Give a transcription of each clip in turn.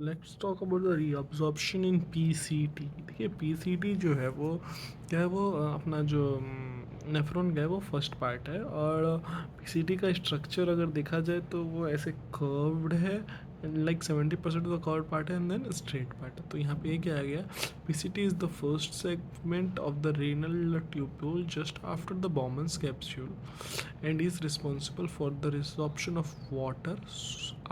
Let's talk about the reabsorption in PCT. देखिए PCT जो है वो क्या है, वो अपना जो नेफ्रॉन का है वो फर्स्ट पार्ट है। और पीसीटी का स्ट्रक्चर अगर देखा जाए तो वो ऐसे कर्व्ड है, like 70% of the curved part है एंड देन स्ट्रेट पार्ट है। तो यहाँ पे ये क्या आ गया, PCT is the first segment of the renal tubule just after the Bowman's capsule and is responsible for the resorption of water,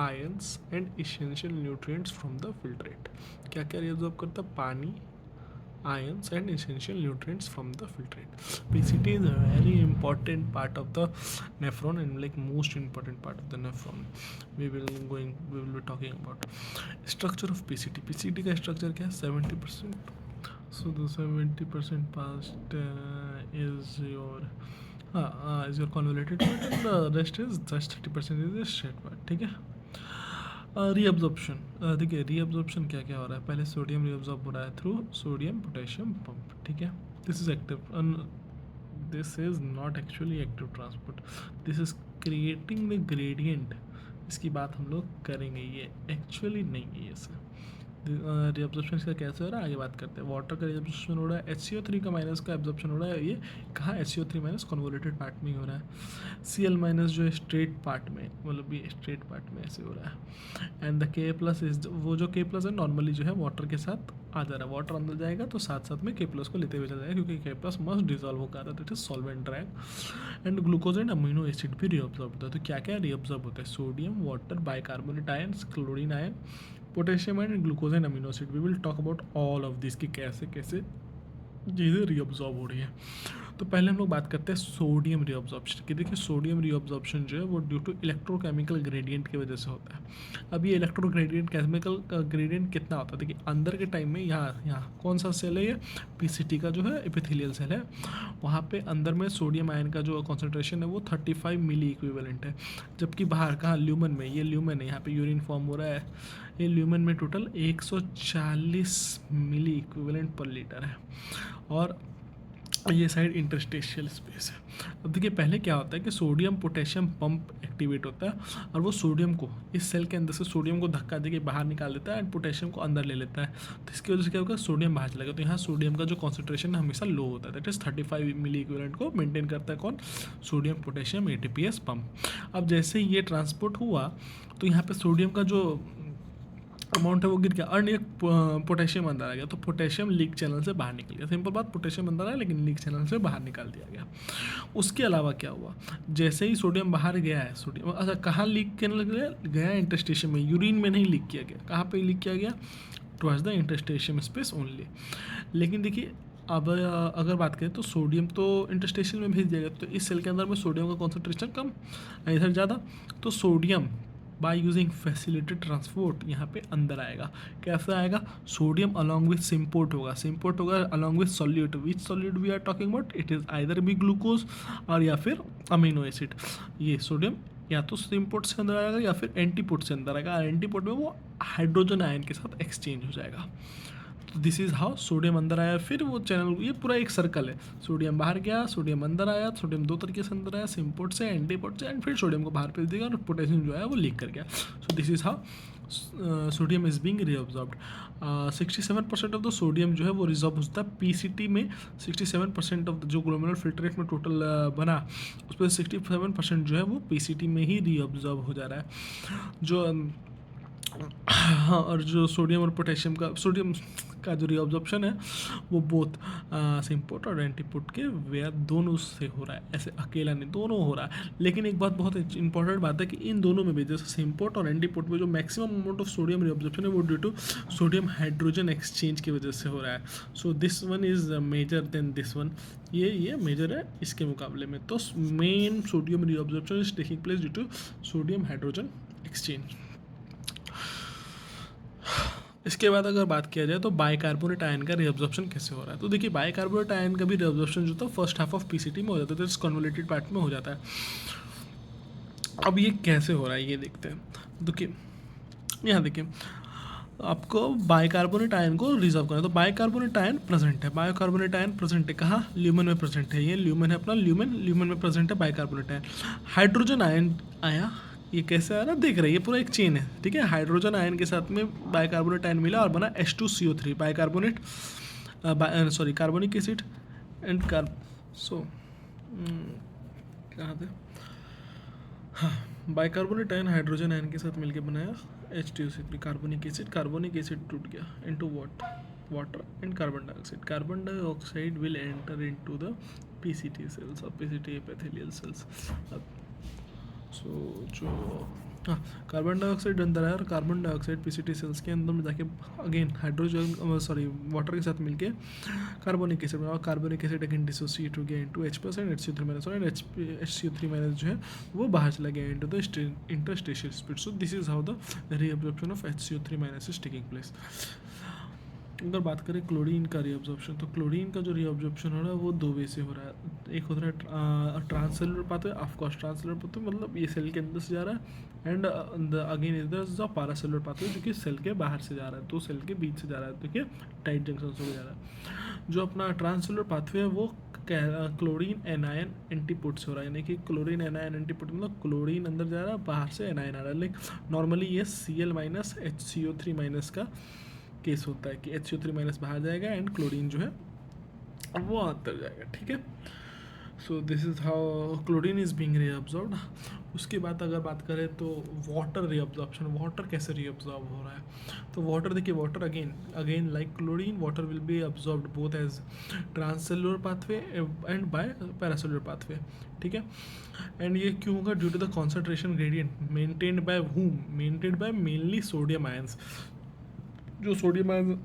ions and essential nutrients from the filtrate। क्या क्या reabsorb करता है? पानी, ions and essential nutrients from the filtrate। PCT is a very important part of the nephron and like most important part of the nephron। we will be talking about structure of PCT। PCT का structure क्या है? 70%। so the 70% past is your is your convoluted part and the rest is just 30% is the straight part। ठीक है। Reabsorption, देखिए reabsorption क्या क्या हो रहा है। पहले सोडियम रीअब्जॉर्ब हो रहा है थ्रू सोडियम पोटेशियम पंप। ठीक है, this is active, this is not actually active transport, this is creating the gradient. इसकी बात हम लोग करेंगे, ये एक्चुअली नहीं है ये सर। रीअब्जॉर्प्शन इसका कैसे हो रहा है आगे बात करते हैं। वाटर का रीअब्जॉर्प्शन हो रहा है, HCO3 का माइनस का एब्जॉर्प्शन हो रहा है। ये कहाँ HCO3 माइनस कन्वोलेटेड पार्ट में ही हो रहा है। Cl माइनस जो है स्ट्रेट पार्ट में, मतलब ये स्ट्रेट पार्ट में ऐसे हो रहा है। And the K plus is, वो जो K प्लस है नॉर्मली जो है वाटर के साथ आ जा रहा है। वाटर अंदर जाएगा तो साथ साथ में K प्लस को लेते हुए चला जाएगा, क्योंकि K प्लस मस्ट डिजॉल्व होगा, that is solvent drag. And glucose and amino acid भी रीअब्जॉर्ब होता है। तो क्या क्या रीअब्जॉर्ब होता है? Sodium, water, bicarbonate ions, chlorine ion, potassium and glucose and amino acid. We will talk about all of this कि कैसे कैसे चीज़ें रीअब्जॉर्ब हो रही है। तो पहले हम लोग बात करते हैं सोडियम रीअब्जॉर्प्शन की। देखिए सोडियम रीअब्जॉर्प्शन जो है वो ड्यू टू इलेक्ट्रोकेमिकल ग्रेडियंट की वजह से होता है। अब ये इलेक्ट्रो ग्रेडियंट, केमिकल ग्रेडियंट कितना होता है? देखिए अंदर के टाइम में यहाँ कौन सा सेल है? ये पीसीटी का जो है एपिथेलियल सेल है। वहाँ पे अंदर में सोडियम आयन का जो कॉन्सेंट्रेशन है वो 35 मिली इक्विवेलेंट है। जबकि बाहर कहाँ, ल्यूमन में, ये ल्यूमन है, यहाँ पे यूरिन फॉर्म हो रहा है। ये ल्यूमन में टोटल 140 मिली इक्विवेलेंट पर लीटर है। और ये साइड इंटरस्टेशियल स्पेस है। अब देखिए पहले क्या होता है कि सोडियम पोटेशियम पंप एक्टिवेट होता है और वो सोडियम को, इस सेल के अंदर से सोडियम को धक्का देके बाहर निकाल देता है एंड पोटेशियम को अंदर ले लेता है। तो इसकी वजह से क्या होगा, सोडियम बाहर चलेगा। तो यहाँ सोडियम का जो कॉन्सेंट्रेशन हमेशा लो होता है, दैट इज 35 मिली इक्विवेलेंट को मेंटेन करता है कौन? Sodium potassium ATPase pump. अब जैसे ही ये ट्रांसपोर्ट हुआ तो यहाँ पे सोडियम का जो अमाउंट है वो गिर गया और एक पोटेशियम अंदर आ गया। तो पोटेशियम लीक चैनल से बाहर निकल गया। सिंपल बात, पोटेशियम अंदर आया लेकिन लीक चैनल से बाहर निकाल दिया गया। उसके अलावा क्या हुआ, जैसे ही सोडियम बाहर गया है, सोडियम अच्छा कहाँ लीक चैनल गया? इंटरस्टेशियम में, यूरिन में नहीं लीक किया गया। कहाँ पे लीक किया गया? Towards the interstitium space only. लेकिन देखिए अब अगर बात करें तो सोडियम तो इंटरस्टेशियल में भेज दिया गया, तो इस सेल के अंदर में सोडियम का कॉन्सेंट्रेशन कम, इधर ज़्यादा। तो sodium by using facilitated transport यहाँ पे अंदर आएगा। कैसे आएगा? सोडियम अलॉन्ग विथ सिम्पोर्ट होगा, सिम्पोर्ट होगा along with solute. Which solute we are talking about? It is either be glucose और या फिर अमीनो एसिड। ये सोडियम या तो सिम्पोर्ट से अंदर आएगा या फिर एंटीपोर्ट से अंदर आएगा, और एंटीपोर्ट में वो हाइड्रोजन आयन के साथ एक्सचेंज हो जाएगा। तो दिस इज़ हाउ सोडियम अंदर आया, फिर वो चैनल, ये पूरा एक सर्कल है। सोडियम बाहर गया, सोडियम अंदर आया, सोडियम दो तरीके से अंदर आया, सिम्पोर्ट से, एंटीपोर्ट से, एंड फिर सोडियम को बाहर भेज देगा और पोटेशियम जो है वो लीक कर गया। So this is how sodium is being reabsorbed. 67% of the sodium जो है वो रिजॉर्ब होता है पीसीटी में। 67% ऑफ जो ग्लोमेरुलर फिल्ट्रेट में टोटल बना, उस पर 67% जो है वो पीसीटी में ही रीअब्जॉर्ब हो जा रहा है। जो हाँ, और जो सोडियम और पोटेशियम का, सोडियम का जो रीअब्जॉर्प्शन है वो बोथ सिम्पोर्ट और एंटीपोर्ट के वे दोनों से हो रहा है, ऐसे अकेला नहीं, दोनों हो रहा है। लेकिन एक बात बहुत इंपॉर्टेंट बात है कि इन दोनों में भी, जैसे सिम्पोर्ट और एंटीपोर्ट में जो maximum amount of sodium reabsorption है वो due to sodium hydrogen exchange की वजह से हो रहा है। So this one is major than this one, ये मेजर है इसके मुकाबले में। तो main sodium reabsorption is taking place due to sodium hydrogen exchange. इसके बाद अगर बात किया जाए तो बाइकार्बोनेट आयन का रीअब्जॉर्प्शन कैसे हो रहा है। तो देखिए बाइकार्बोनेट आयन का भी रीअब्जॉर्प्शन जो था फर्स्ट हाफ ऑफ पीसीटी में हो जाता है, तो इस कन्वोलेटेड पार्ट में हो जाता है। अब ये कैसे हो रहा है ये देखते हैं। देखिए यहाँ देखिए, आपको बाइकार्बोनेट आयन को रिजर्व करना है। तो बाइकार्बोनेट आयन प्रेजेंट है, बाइकार्बोनेट आयन प्रेजेंट है कहाँ? ल्यूमन में प्रेजेंट है। ये ल्यूमन है अपना, ल्यूमन में प्रेजेंट है बाइकार्बोनेट आयन। हाइड्रोजन आयन आया ये कैसे आ रहा है देख रहे हैं, ये पूरा एक चेन है, ठीक है। हाइड्रोजन आयन के साथ में बाइकार्बोनेट आयन मिला और बना H2CO3 bicarbonate, sorry carbonic acid and so कहाँ थे, हाँ, बाइकार्बोनेट आयन हाइड्रोजन आयन के साथ मिलकर बनाया H2CO3 कार्बोनिक एसिड टूट गया into water and carbon dioxide will enter into the PCT cells और PCT epithelial cells। सो जो हाँ, कार्बन डाइऑक्साइड अंदर है और कार्बन डाइऑक्साइड PCT सेल्स के अंदर में जाके अगेन हाइड्रोजन सॉरी वाटर के साथ मिलके कार्बोनिक एसिड और कार्बोनिक एसिड अगेन डिसोसिएट हो गया into H+ and HCO3 minus और HCO3 माइनस जो है वो बाहर चला गया into the interstitial speed. So this is how the reabsorption of HCO3 minus is taking place. अगर बात करें क्लोरीन का रीअब्जॉर्प्शन, तो क्लोरीन का जो रीअब्जॉर्प्शन हो रहा है वो दो वे से हो रहा है। एक हो रहा है transcellular pathway, of course transcellular pathway मतलब ये सेल के अंदर से जा रहा है, and again is the paracellular pathway जो कि सेल के बाहर से जा रहा है, तो सेल के बीच से जा रहा है, देखिए टाइट जंक्शन से जा रहा है। जो अपना ट्रांससेलुलर पाथवे है वो क्लोरीन एनायन एंटीपुट से हो रहा है, यानी कि क्लोरीन एनायन एंटीपुट मतलब क्लोरीन अंदर जा रहा है, बाहर से एनायन आ रहा है। लाइक नॉर्मली ये Cl माइनस HCO3 माइनस का केस होता है कि HCO3 माइनस बाहर जाएगा एंड क्लोरीन जो है वो अंदर जाएगा, ठीक है। So this is how chlorine is being reabsorbed. उसके बाद अगर बात करें तो वाटर रीअब्जॉर्प्शन, वाटर कैसे रीअब्जॉर्ब हो रहा है, तो वाटर देखिए, water again like chlorine water will be absorbed both as transcellular pathway and by paracellular pathway, ठीक है। एंड ये क्यों होगा, due to the concentration gradient maintained by whom, maintained by mainly sodium ions. जो sodium ion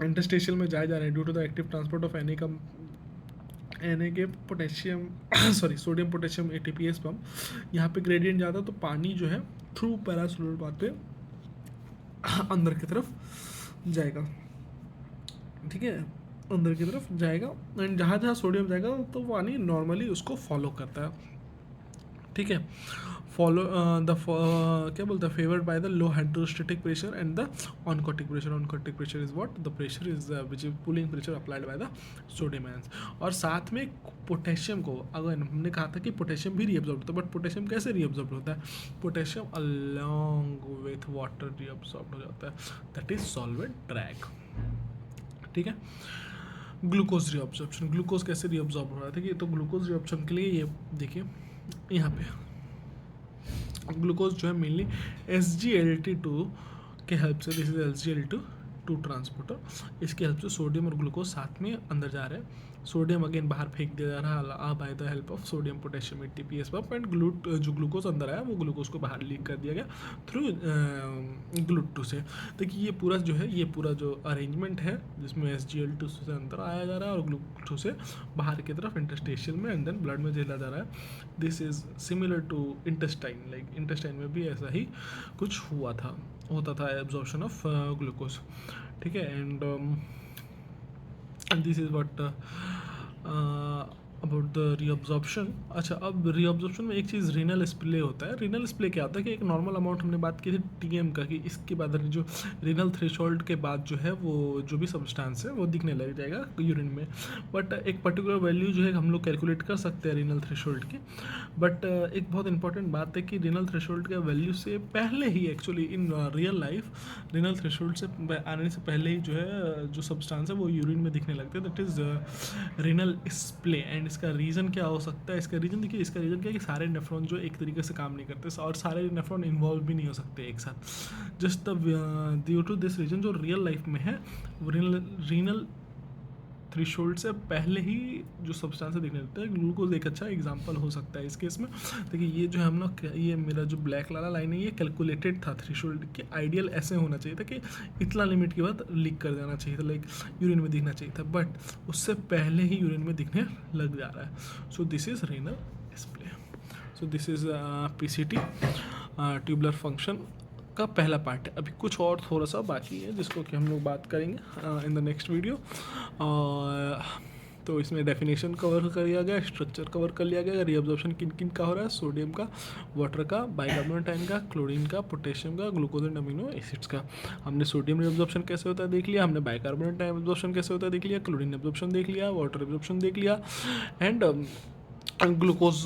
interstitial में जाए जा रहे हैं due to the active transport of Na के potassium sorry sodium potassium ATPase pump, यहाँ पे ग्रेडियंट ज़्यादा, तो पानी जो है थ्रू पैरासेलुलर पाथवे अंदर की तरफ जाएगा, ठीक है, अंदर की तरफ जाएगा। एंड जहाँ जहाँ सोडियम जाएगा तो पानी नॉर्मली उसको फॉलो करता है, ठीक है। फॉलो क्या बोलते हैं, favoured by the low hydrostatic pressure and the oncotic pressure. Oncotic pressure is what, the pressure is which is pulling pressure applied by the sodium ions. और साथ में पोटेशियम को, अगर हमने कहा था कि पोटेशियम भी रीअब्जॉर्ब होता है, बट पोटेशियम कैसे रीअब्जॉर्ब होता है, potassium along with water reabsorb हो जाता है, दैट इज सॉल्वेंट ड्रैग, ठीक है। ग्लूकोज रीअब्जॉर्प्शन, ग्लूकोज कैसे रीअब्जॉर्ब हो रहा है, ठीक है। तो ग्लूकोज रीअब्जॉर्प्शन के लिए ये देखिए यहाँ पे ग्लूकोज जो है मेनली SgLT2 के हेल्प से, दिस इज SgLT2 ट्रांसपोर्टर, इसके हेल्प से सोडियम और ग्लूकोज साथ में अंदर जा रहे हैं। सोडियम अगेन बाहर फेंक दिया जा रहा है by the help of sodium potassium ATPase pump, and जो ग्लूकोज अंदर आया वो ग्लूकोज को बाहर लीक कर दिया गया थ्रू GLUT2 से। देखिए ये पूरा जो है, ये पूरा जो अरेंजमेंट है जिसमें SgL2 से अंदर आया जा रहा है और GLUT2 से बाहर की तरफ इंटरस्टेशियल में एंड देन ब्लड में झेला जा रहा है। This is similar to intestine, like intestine में भी ऐसा ही कुछ होता था एब्जॉर्प्शन ऑफ ग्लूकोज, ठीक है। And this is what about the reabsorption. अच्छा, अब रीअब्जॉर्प्शन में एक चीज़ रीनल स्प्ले होता है। रीनल स्प्ले क्या होता है कि एक नॉर्मल अमाउंट हमने बात की थी TM का, कि इसके बाद जो रीनल थ्रेशोल्ड के बाद जो है वो जो भी सब्सटेंस है वो दिखने लग जाएगा यूरिन में, बट एक पर्टिकुलर वैल्यू जो है हम लोग कैलकुलेट कर सकते हैं रीनल थ्रेशोल्ड की। बट एक बहुत इंपॉर्टेंट बात है कि रीनल थ्रेशोल्ड के वैल्यू से पहले ही actually in real life renal threshold से आने से पहले ही जो है जो सब्सटेंस है वो यूरिन में दिखने लगते हैं, दैट इज़ रीनल स्प्ले। एंड इसका रीज़न क्या हो सकता है, इसका रीज़न देखिए, इसका रीज़न क्या है कि सारे नेफ्रॉन जो एक तरीके से काम नहीं करते और सारे नेफ्रॉन इन्वॉल्व भी नहीं हो सकते एक साथ। Just due to this reason जो रियल लाइफ में है रीनल थ्रेशोल्ड से पहले ही जो सब्सटेंस दिखने लगता है। ग्लूकोज एक अच्छा एग्जांपल हो सकता है इस केस में। देखिए ये जो है हम लोग, ये मेरा जो ब्लैक वाला लाइन है ये कैलकुलेटेड था थ्रेशोल्ड कि आइडियल ऐसे होना चाहिए था कि इतना लिमिट के बाद लीक कर देना चाहिए था, लाइक यूरिन में दिखना चाहिए था, बट उससे पहले ही यूरिन में दिखने लग जा रहा है। So this is renal display. So this is PCT tubular function का पहला पार्ट है। अभी कुछ और थोड़ा सा बाकी है जिसको कि हम लोग बात करेंगे इन द नेक्स्ट वीडियो। तो इसमें डेफिनेशन कवर कर लिया गया, स्ट्रक्चर कवर कर लिया गया, रीअब्जॉर्प्शन किन किन का हो रहा है, सोडियम का, वाटर का, बाइकार्बोनेट आयन का, क्लोरीन का, पोटेशियम का, ग्लूकोज एंड अमीनो एसिड्स का। हमने सोडियम रीअब्जॉर्प्शन कैसे होता है देख लिया, हमने बाइकार्बोनेट आयन एब्जॉर्प्शन कैसे होता है देख लिया, क्लोरीन एब्जॉर्प्शन देख लिया, वाटर एब्जॉर्प्शन देख लिया, and glucose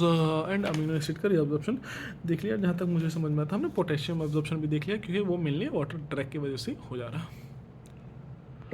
and amino acid का रीअब्जॉर्प्शन देख लिया। जहाँ तक मुझे समझ में आता, हमने पोटेशियम एब्जॉर्प्शन भी देख लिया, क्योंकि वो मेनली वाटर ट्रैक की वजह से हो जा रहा है।